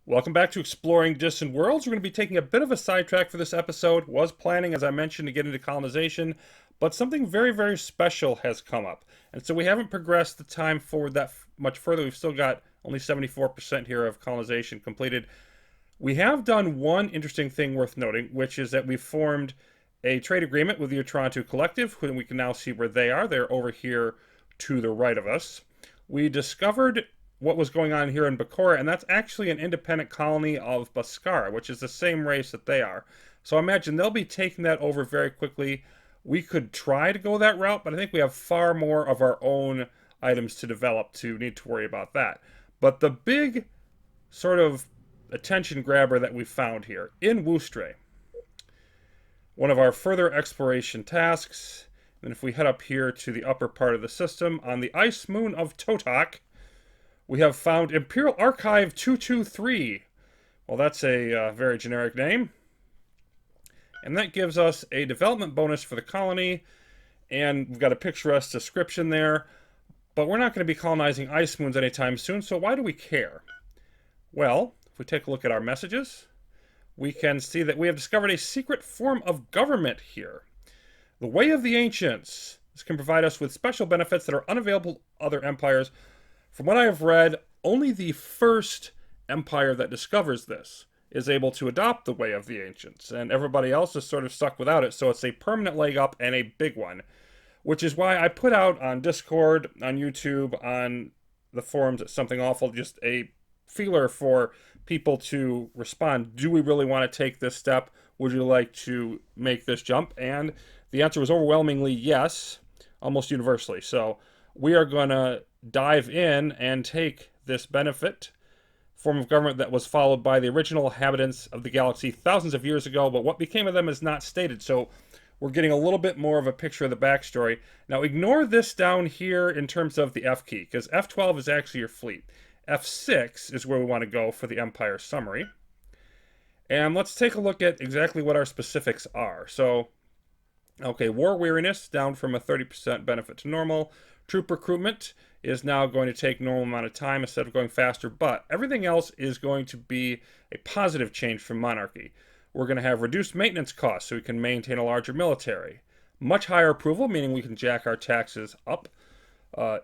Welcome back to Exploring Distant Worlds. We're going to be taking a bit of a sidetrack for this episode. Was planning, as I mentioned, to get into colonization, but something very, very special has come up. And so we haven't progressed the time forward that much further. We've still got only 74% here of colonization completed. We have done one interesting thing worth noting, which is that we've formed a trade agreement with the Otranto Collective, and we can now see where they are. They're over here to the right of us. We discovered what was going on here in Bakura, and that's actually an independent colony of Baskara, which is the same race that they are. So I imagine they'll be taking that over very quickly. We could try to go that route, but I think we have far more of our own items to develop to need to worry about that. But the big sort of attention grabber that we found here in Woostre, one of our further exploration tasks, and if we head up here to the upper part of the system, on the ice moon of Totok, we have found Imperial Archive 223. Well, that's a very generic name. And that gives us a development bonus for the colony. And we've got a picturesque description there. But we're not going to be colonizing ice moons anytime soon, so why do we care? Well, if we take a look at our messages, we can see that we have discovered a secret form of government here. The Way of the Ancients. This can provide us with special benefits that are unavailable to other empires. From what I have read, only the first empire that discovers this is able to adopt the Way of the Ancients, and everybody else is sort of stuck without it, so it's a permanent leg up and a big one, which is why I put out on Discord, on YouTube, on the forums at Something Awful, just a feeler for people to respond. Do we really want to take this step? Would you like to make this jump? And the answer was overwhelmingly yes, almost universally. So we are going to dive in and take this benefit form of government that was followed by the original inhabitants of the galaxy thousands of years ago, but what became of them is not stated. So we're getting a little bit more of a picture of the backstory. Now ignore this down here in terms of the F key, because F12 is actually your fleet. F6 is where we want to go for the Empire summary. And let's take a look at exactly what our specifics are. So, okay, war weariness down from a 30% benefit to normal. Troop recruitment is now going to take normal amount of time instead of going faster, but everything else is going to be a positive change from monarchy. We're going to have reduced maintenance costs so we can maintain a larger military. Much higher approval, meaning we can jack our taxes up.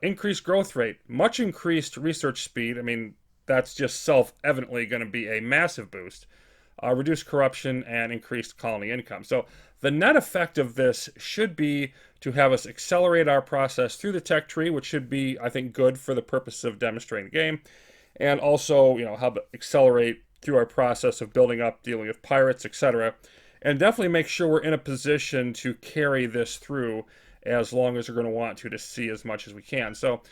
Increased growth rate, much increased research speed. I mean, that's just self-evidently going to be a massive boost. Reduced corruption and increased colony income. So the net effect of this should be to have us accelerate our process through the tech tree, which should be, I think, good for the purpose of demonstrating the game, and also, help accelerate through our process of building up, dealing with pirates, etc., and definitely make sure we're in a position to carry this through as long as we're going to want to see as much as we can. So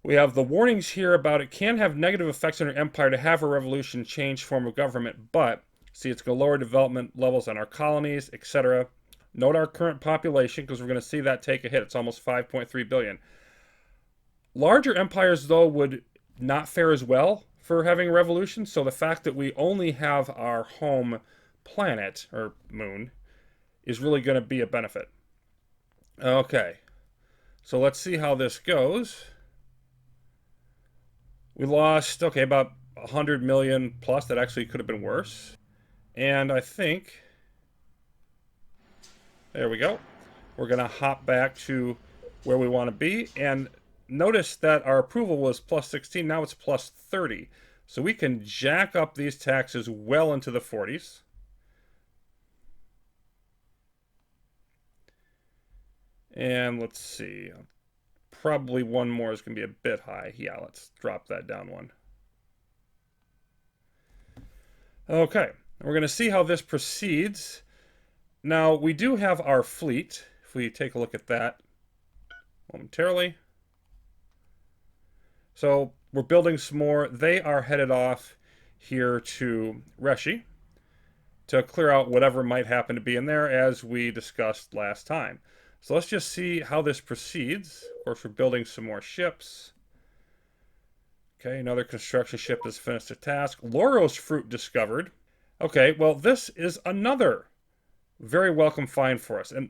we have the warnings here about it can have negative effects on our empire to have a revolution change form of government, but see, it's going to lower development levels on our colonies, etc. Note our current population, because we're going to see that take a hit. It's almost 5.3 billion. Larger empires, though, would not fare as well for having a revolution, so the fact that we only have our home planet, or moon, is really going to be a benefit. Okay, so let's see how this goes. We lost, about 100 million plus. That actually could have been worse. And I think, there we go. We're going to hop back to where we want to be. And notice that our approval was plus 16. Now it's plus 30. So we can jack up these taxes well into the 40s. And let's see. Probably one more is going to be a bit high. Yeah, let's drop that down one. Okay, we're going to see how this proceeds. Now, we do have our fleet. If we take a look at that momentarily. So, we're building some more. They are headed off here to Reshi to clear out whatever might happen to be in there, as we discussed last time. So let's just see how this proceeds. Of course, we're building some more ships. Okay, another construction ship has finished a task. Loros fruit discovered. Okay, well, this is another very welcome find for us. And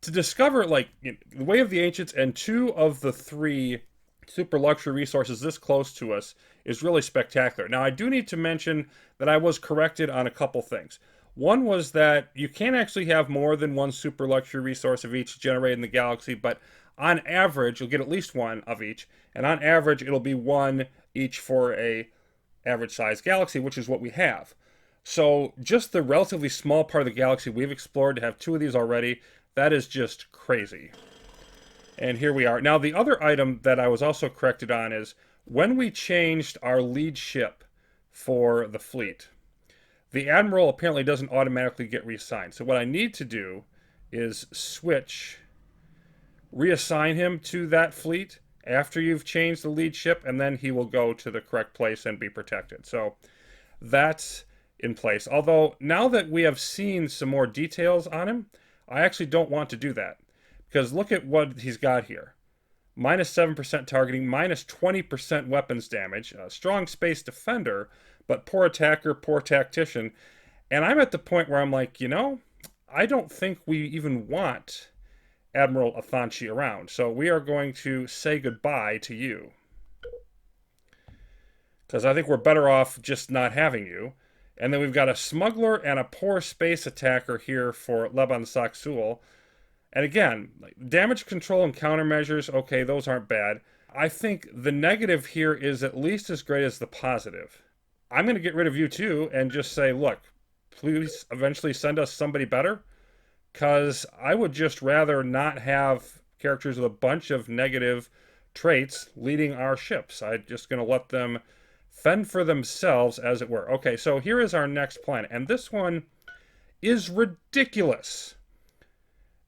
to discover, the Way of the Ancients and 2 of the 3 super luxury resources this close to us is really spectacular. Now, I do need to mention that I was corrected on a couple things. One was that you can't actually have more than one super luxury resource of each generated in the galaxy, but on average, you'll get at least one of each, and on average, it'll be one each for a average size galaxy, which is what we have. So just the relatively small part of the galaxy we've explored to have two of these already, that is just crazy. And here we are. Now, the other item that I was also corrected on is when we changed our lead ship for the fleet, the admiral apparently doesn't automatically get reassigned. So what I need to do is reassign him to that fleet after you've changed the lead ship, and then he will go to the correct place and be protected. So that's in place. Although, now that we have seen some more details on him, I actually don't want to do that. Because look at what he's got here. Minus 7% targeting, minus 20% weapons damage, a strong space defender, but poor attacker, poor tactician. And I'm at the point where I'm like, I don't think we even want Admiral Athanchi around. So we are going to say goodbye to you. Because I think we're better off just not having you. And then we've got a smuggler and a poor space attacker here for Leban Saksul. And again, damage control and countermeasures, okay, those aren't bad. I think the negative here is at least as great as the positive. I'm going to get rid of you too and just say, look, please eventually send us somebody better. Because I would just rather not have characters with a bunch of negative traits leading our ships. I'm just going to let them fend for themselves, as it were. Okay, so here is our next planet. And this one is ridiculous.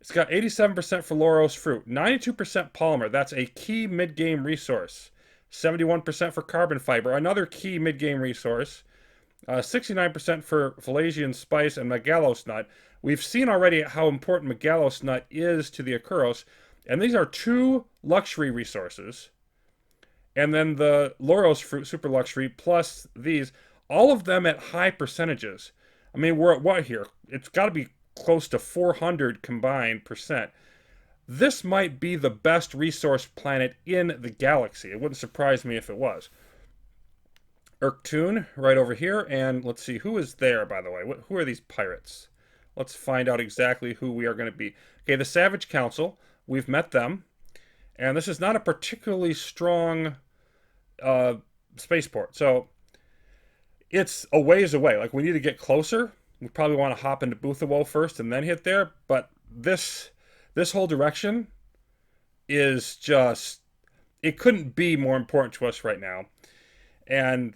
It's got 87% for Loros fruit, 92% polymer. That's a key mid-game resource. 71% for carbon fiber, another key mid-game resource. 69% for Phalasian spice and Megalos nut. We've seen already how important Megalos nut is to the Akuros. And these are two luxury resources. And then the Loros fruit, super luxury, plus these. All of them at high percentages. I mean, we're at what here? It's got to be close to 400 combined percent. This might be the best resource planet in the galaxy. It wouldn't surprise me if it was. Urktun, right over here, and let's see, who is there, by the way? Who are these pirates? Let's find out exactly who we are going to be. Okay, the Savage Council, we've met them, and this is not a particularly strong spaceport, so it's a ways away. Like, we need to get closer. We probably want to hop into Buthawo first and then hit there, but this whole direction is just, it couldn't be more important to us right now. And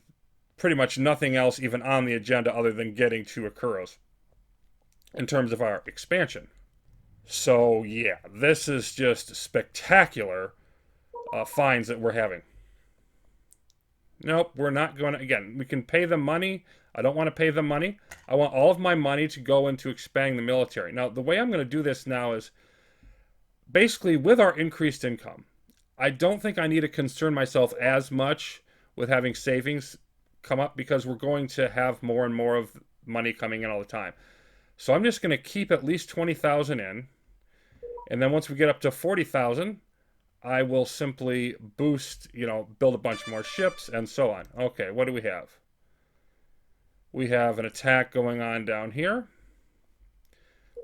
pretty much nothing else even on the agenda other than getting to Akuros in terms of our expansion. So yeah, this is just spectacular finds that we're having. Nope, we're not going to, again, we can pay them money. I don't want to pay them money. I want all of my money to go into expanding the military. Now, the way I'm going to do this now is basically with our increased income, I don't think I need to concern myself as much with having savings come up because we're going to have more and more of money coming in all the time. So I'm just going to keep at least 20,000 in. And then once we get up to 40,000, I will simply boost, build a bunch more ships and so on. Okay, what do we have? We have an attack going on down here.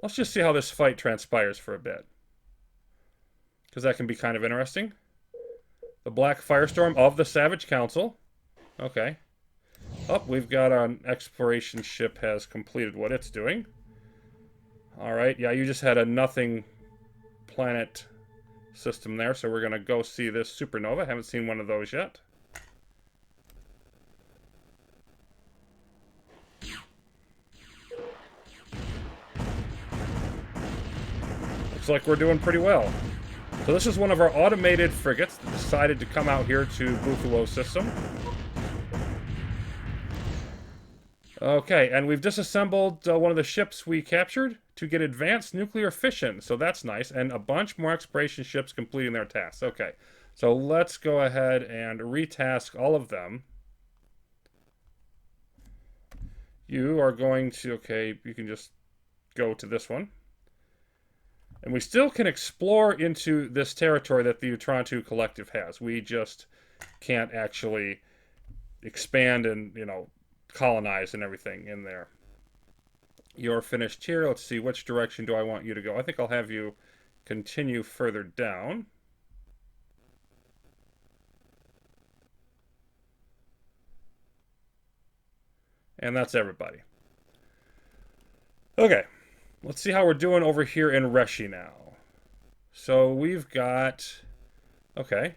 Let's just see how this fight transpires for a bit. Because that can be kind of interesting. The Black Firestorm of the Savage Council. Okay. Oh, we've got an exploration ship has completed what it's doing. Alright, yeah, you just had a nothing planet system there, so we're going to go see this supernova. Haven't seen one of those yet. Looks like we're doing pretty well. So this is one of our automated frigates that decided to come out here to Buthawo system. Okay, and we've disassembled one of the ships we captured to get advanced nuclear fission, so that's nice, and a bunch more exploration ships completing their tasks. Okay, so let's go ahead and retask all of them. You are going to, okay, you can just go to this one. And we still can explore into this territory that the Utrantu Collective has. We just can't actually expand and, colonize and everything in there. You're finished here. Let's see, which direction do I want you to go? I think I'll have you continue further down. And that's everybody. Okay, let's see how we're doing over here in Reshi now. So we've got, okay,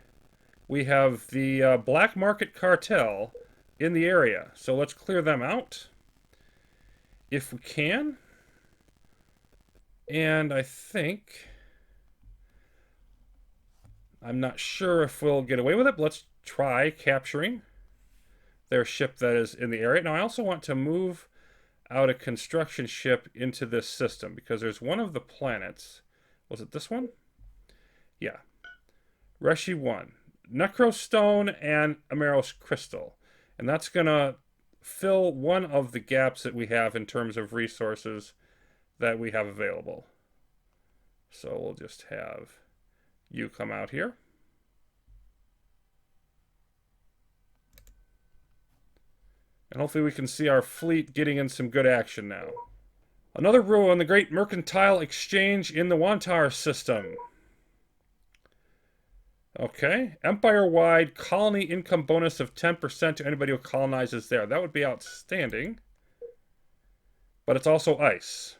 we have the black market cartel in the area. So let's clear them out if we can. And I think, I'm not sure if we'll get away with it, but let's try capturing their ship that is in the area. Now I also want to move out a construction ship into this system because there's one of the planets. Was it this one? Yeah. Reshi 1. Necrostone and Ameros Crystal. And that's going to fill one of the gaps that we have in terms of resources that we have available. So we'll just have you come out here. And hopefully we can see our fleet getting in some good action now. Another rule on the Great Mercantile Exchange in the Wantar system. Okay, empire-wide colony income bonus of 10% to anybody who colonizes there. That would be outstanding. But it's also ice.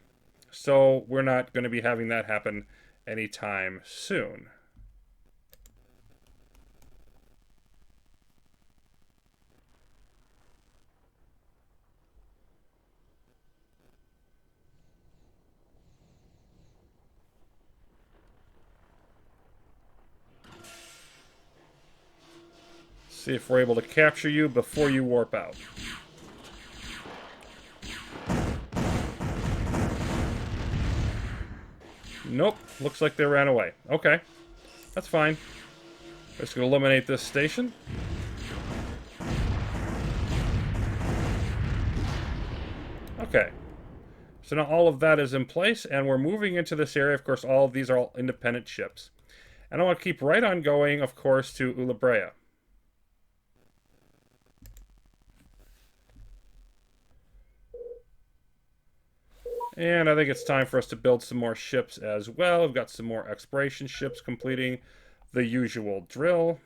So we're not going to be having that happen anytime soon. See if we're able to capture you before you warp out. Nope, looks like they ran away. Okay, that's fine. Just gonna eliminate this station. Okay, so now all of that is in place, and we're moving into this area. Of course, all of these are all independent ships. And I want to keep right on going, of course, to Ulabrea. And I think it's time for us to build some more ships as well. We've got some more exploration ships completing the usual drill.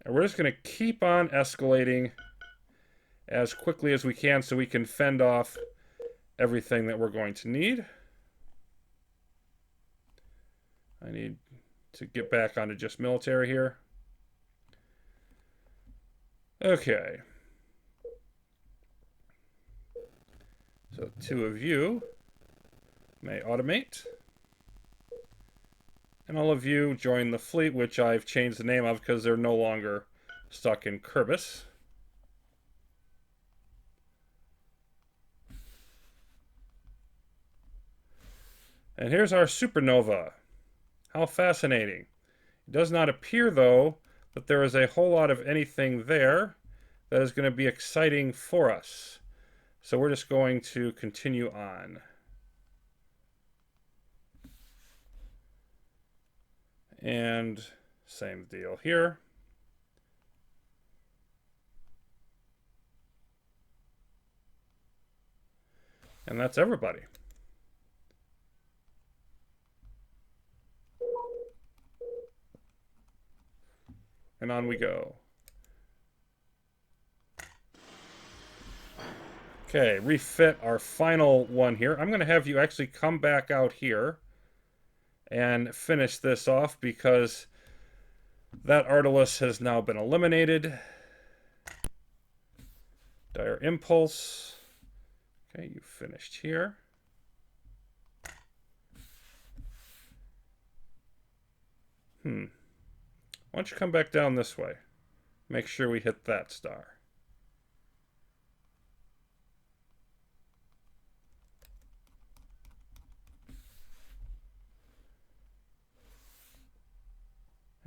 And we're just going to keep on escalating as quickly as we can so we can fend off everything that we're going to need. I need to get back onto just military here. Okay. So 2 of you may automate. And all of you join the fleet, which I've changed the name of because they're no longer stuck in Kerbis. And here's our supernova. How fascinating. It does not appear, though, that there is a whole lot of anything there that is going to be exciting for us. So we're just going to continue on. And same deal here. And that's everybody. And on we go. Okay, refit our final one here. I'm going to have you actually come back out here and finish this off because that Artilus has now been eliminated. Dire Impulse. Okay, you finished here. Why don't you come back down this way? Make sure we hit that star.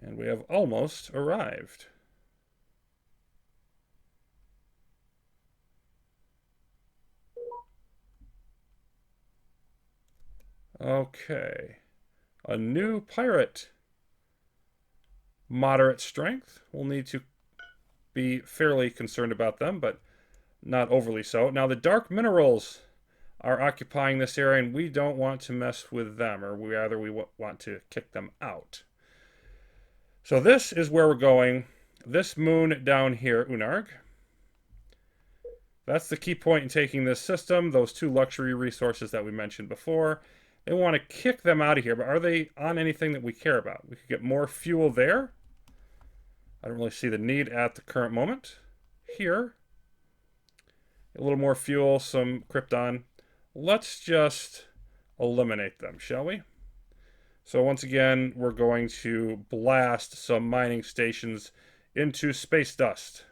And we have almost arrived. Okay. A new pirate. Moderate strength. We'll need to be fairly concerned about them, but not overly so. Now, the dark minerals are occupying this area, and we don't want to mess with them, or we want to kick them out. So this is where we're going. This moon down here, Unarg. That's the key point in taking this system. Those two luxury resources that we mentioned before. They want to kick them out of here, but are they on anything that we care about? We could get more fuel there. I don't really see the need at the current moment. Here, a little more fuel, some krypton. Let's just eliminate them, shall we? So once again, we're going to blast some mining stations into space dust.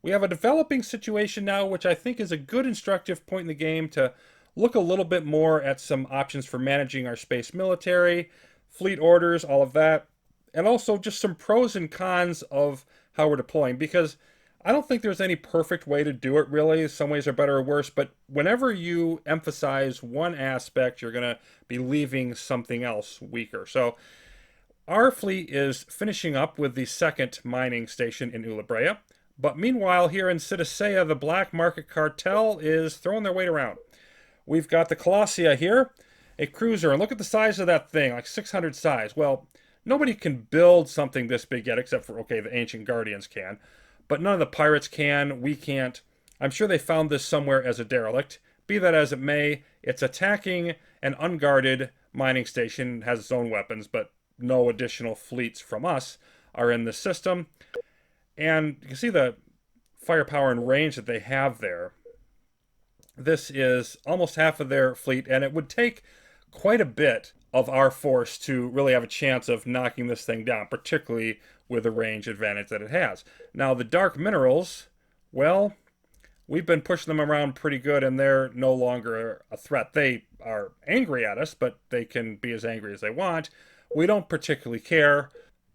We have a developing situation now, which I think is a good instructive point in the game to look a little bit more at some options for managing our space military, fleet orders, all of that, and also just some pros and cons of how we're deploying, because I don't think there's any perfect way to do it, really. Some ways are better or worse, but whenever you emphasize one aspect, you're going to be leaving something else weaker. So our fleet is finishing up with the second mining station in Ulabrea, but meanwhile, here in Citacea, the black market cartel is throwing their weight around. We've got the Colossia here, a cruiser, and look at the size of that thing, like 600 size. Well, nobody can build something this big yet, except for, okay, the Ancient Guardians can. But none of the pirates can. We can't. I'm sure they found this somewhere as a derelict. Be that as it may, it's attacking an unguarded mining station, has its own weapons, but no additional fleets from us are in the system. And you can see the firepower and range that they have there. This is almost half of their fleet, and it would take quite a bit of our force to really have a chance of knocking this thing down, particularly with the range advantage that it has. Now, the dark minerals, well, we've been pushing them around pretty good, and they're no longer a threat. They are angry at us, but they can be as angry as they want. We don't particularly care.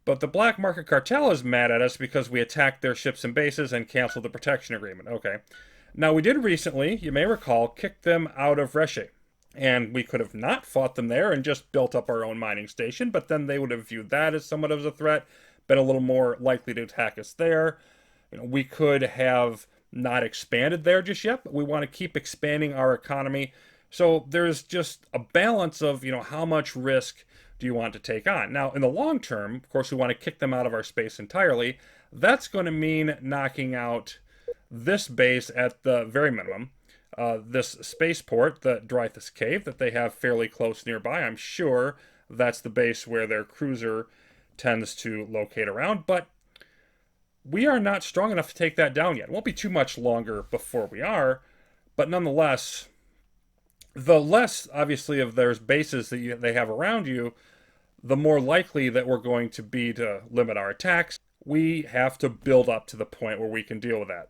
But the black market cartel is mad at us because we attacked their ships and bases and canceled the protection agreement. Okay. Now, we did recently, you may recall, kick them out of Reshe. And we could have not fought them there and just built up our own mining station, but then they would have viewed that as somewhat of a threat, been a little more likely to attack us there. You know, we could have not expanded there just yet, but we want to keep expanding our economy. So there's just a balance of, how much risk do you want to take on? Now, in the long term, of course, we want to kick them out of our space entirely. That's going to mean knocking out this base at the very minimum. This spaceport, the Dreythus Cave, that they have fairly close nearby. I'm sure that's the base where their cruiser tends to locate around, but we are not strong enough to take that down yet. It won't be too much longer before we are, but nonetheless, the less, obviously, of there's bases that they have around you, the more likely that we're going to be to limit our attacks. We have to build up to the point where we can deal with that.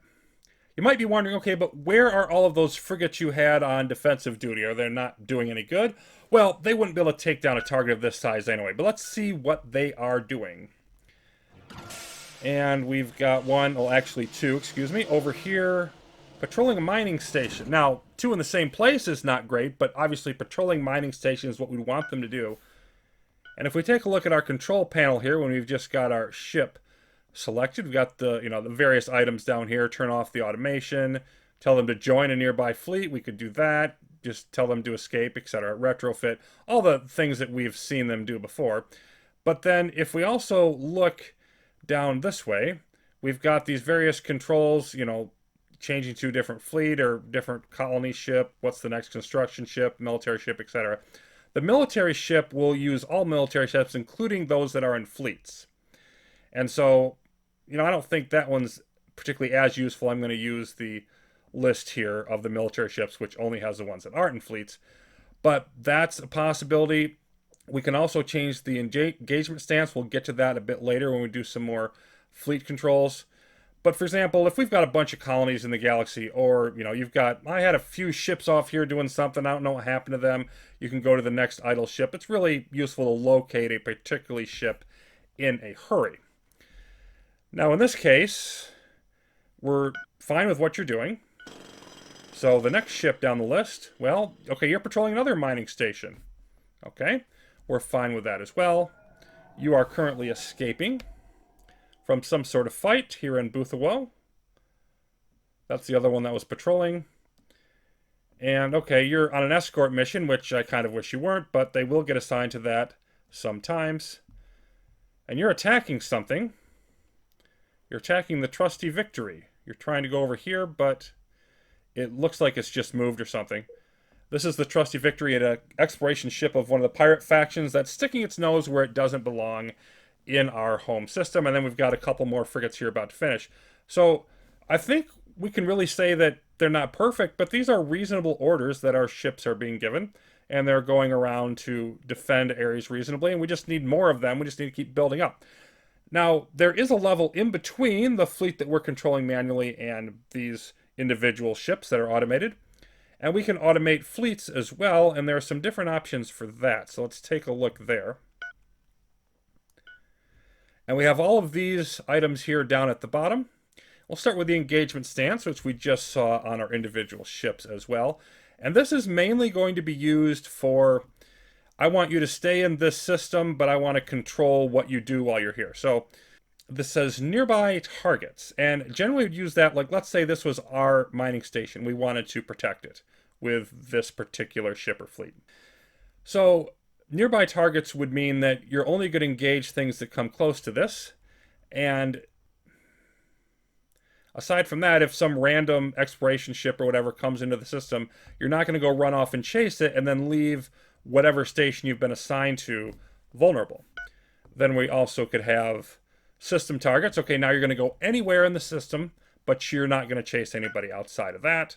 You might be wondering, okay, but where are all of those frigates you had on defensive duty? Are they not doing any good? Well, they wouldn't be able to take down a target of this size anyway, but let's see what they are doing. And we've got one, well, actually two, excuse me, over here patrolling a mining station. Now, two in the same place is not great, but obviously patrolling mining station is what we want them to do. And if we take a look at our control panel here, when we've just got our ship selected, we've got the the various items down here. Turn off the automation, tell them to join a nearby fleet. We could do that. Just tell them to escape, etc. Retrofit, all the things that we've seen them do before. But then if we also look down this way, we've got these various controls, changing to a different fleet or different colony ship, what's the next construction ship, military ship, etc. The military ship will use all military ships, including those that are in fleets. And so, I don't think that one's particularly as useful. I'm going to use the list here of the military ships, which only has the ones that aren't in fleets. But that's a possibility. We can also change the engagement stance. We'll get to that a bit later when we do some more fleet controls. But for example, if we've got a bunch of colonies in the galaxy, or, I had a few ships off here doing something, I don't know what happened to them, you can go to the next idle ship. It's really useful to locate a particular ship in a hurry. Now, in this case, we're fine with what you're doing. So the next ship down the list, well, okay, you're patrolling another mining station. Okay, We're fine with that as well. You are currently escaping from some sort of fight here in Buthawo. That's the other one that was patrolling. And okay, you're on an escort mission, which I kind of wish you weren't, but they will get assigned to that sometimes. And you're attacking something. You're attacking the Trusty Victory. You're trying to go over here, but it looks like it's just moved or something. This is the Trusty Victory, an exploration ship of one of the pirate factions that's sticking its nose where it doesn't belong in our home system. And then we've got a couple more frigates here about to finish. So I think we can really say that they're not perfect, but these are reasonable orders that our ships are being given. And they're going around to defend areas reasonably. And we just need more of them. We just need to keep building up. Now, there is a level in between the fleet that we're controlling manually and these individual ships that are automated. And we can automate fleets as well, and there are some different options for that. So let's take a look there. And we have all of these items here down at the bottom. We'll start with the engagement stance, which we just saw on our individual ships as well. And this is mainly going to be used for, I want you to stay in this system, but I want to control what you do while you're here. So this says nearby targets, and generally we'd use that, like, let's say this was our mining station. We wanted to protect it with this particular ship or fleet. So nearby targets would mean that you're only going to engage things that come close to this. And aside from that, if some random exploration ship or whatever comes into the system, you're not going to go run off and chase it and then leave whatever station you've been assigned to vulnerable. Then we also could have system targets. Okay, now you're going to go anywhere in the system, but you're not going to chase anybody outside of that.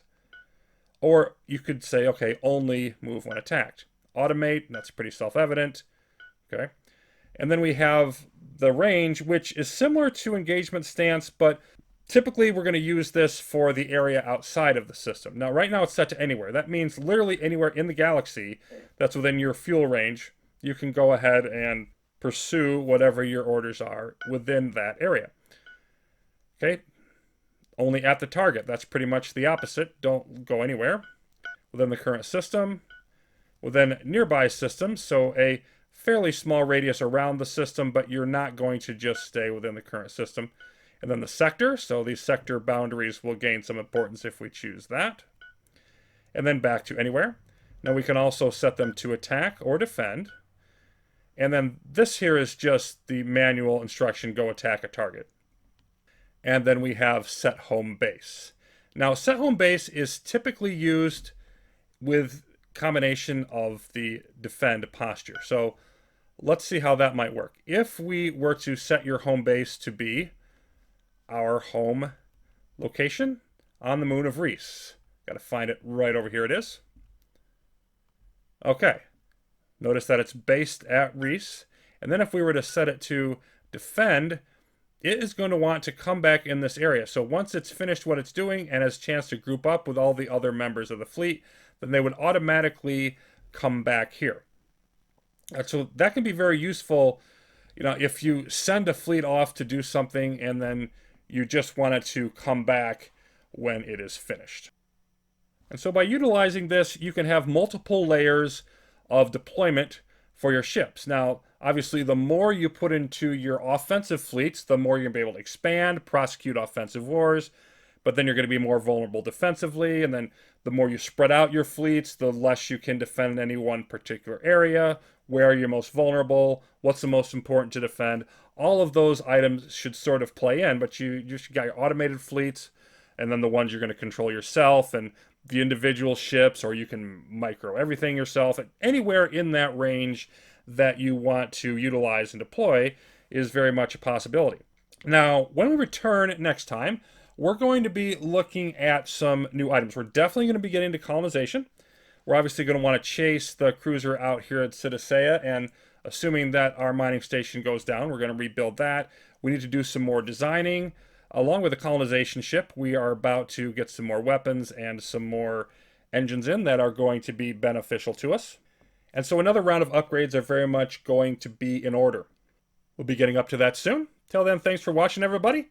Or you could say, okay, only move when attacked. Automate, that's pretty self-evident. Okay. And then we have the range, which is similar to engagement stance, but typically we're going to use this for the area outside of the system. Now, right now it's set to anywhere. That means literally anywhere in the galaxy that's within your fuel range, you can go ahead and pursue whatever your orders are within that area. Okay, only at the target. That's pretty much the opposite. Don't go anywhere within the current system, within nearby systems, so a fairly small radius around the system, but you're not going to just stay within the current system. And then the sector, so these sector boundaries will gain some importance if we choose that. And then back to anywhere. Now we can also set them to attack or defend. And then this here is just the manual instruction, go attack a target. And then we have set home base. Now, set home base is typically used with combination of the defend posture. So let's see how that might work. If we were to set your home base to be our home location on the moon of Reese. Got to find it right over here. It is. Okay. Notice that it's based at Reese. And then if we were to set it to defend, it is going to want to come back in this area. So once it's finished what it's doing and has a chance to group up with all the other members of the fleet, then they would automatically come back here. So that can be very useful, you know, if you send a fleet off to do something and then you just want it to come back when it is finished. And so by utilizing this, you can have multiple layers of deployment for your ships. Now, obviously, the more you put into your offensive fleets, the more you're going to be able to expand, prosecute offensive wars, but then you're going to be more vulnerable defensively, and then the more you spread out your fleets, the less you can defend any one particular area. Where are you most vulnerable? What's the most important to defend? All of those items should sort of play in, but you just got your automated fleets, and then the ones you're going to control yourself, and the individual ships, or you can micro everything yourself. Anywhere in that range that you want to utilize and deploy is very much a possibility. Now, when we return next time, we're going to be looking at some new items. We're definitely going to be getting to colonization. We're obviously going to want to chase the cruiser out here at Citacea, and assuming that our mining station goes down, we're going to rebuild that. We need to do some more designing. Along with the colonization ship, we are about to get some more weapons and some more engines in that are going to be beneficial to us. And so another round of upgrades are very much going to be in order. We'll be getting up to that soon. Till then, thanks for watching, everybody.